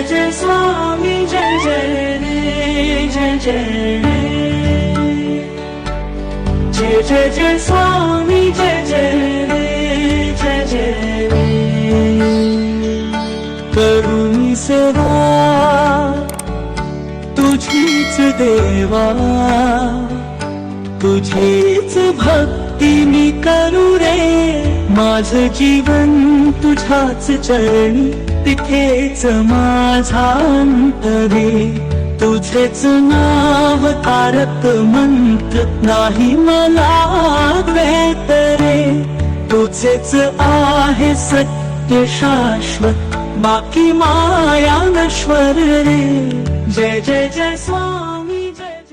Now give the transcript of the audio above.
जय जय स्वामी जय जय रे जय जय रे जय जय जय स्वामी जय जय रे जय जय रे करुणी सेवा तुझीच देवा तुझीच भक्ती मी करू रे माझं जीवन तुझ्याच चरणी तिथेच माझा अंत रे तुझेच नाव तारक मंत्र नाही मला वेत रे तुझेच आहे सत्य शाश्वत बाकी माया नश्वर रे जय जय जय स्वामी